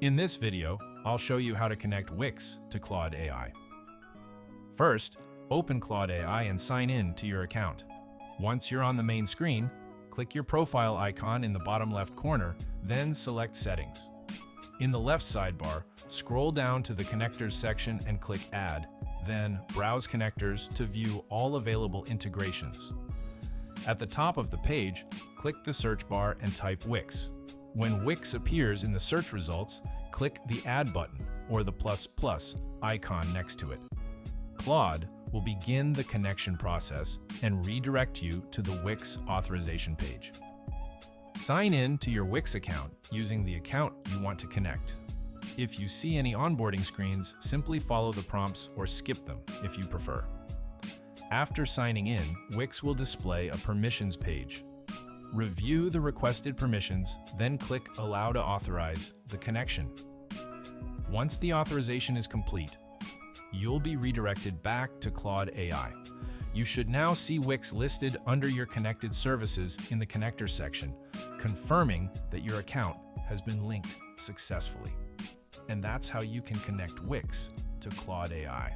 In this video, I'll show you how to connect Wix to Claude AI. First, open Claude AI and sign in to your account. Once you're on the main screen, click your profile icon in the bottom left corner, then select Settings. In the left sidebar, scroll down to the Connectors section and click Add, then Browse Connectors to view all available integrations. At the top of the page, click the search bar and type Wix. When Wix appears in the search results, click the Add button or the ++ icon next to it. Claude will begin the connection process and redirect you to the Wix authorization page. Sign in to your Wix account using the account you want to connect. If you see any onboarding screens, simply follow the prompts or skip them if you prefer. After signing in, Wix will display a permissions page. Review the requested permissions, then click Allow to authorize the connection. Once the authorization is complete, you'll be redirected back to Claude AI. You should now see Wix listed under your connected services in the Connector section, confirming that your account has been linked successfully. And that's how you can connect Wix to Claude AI.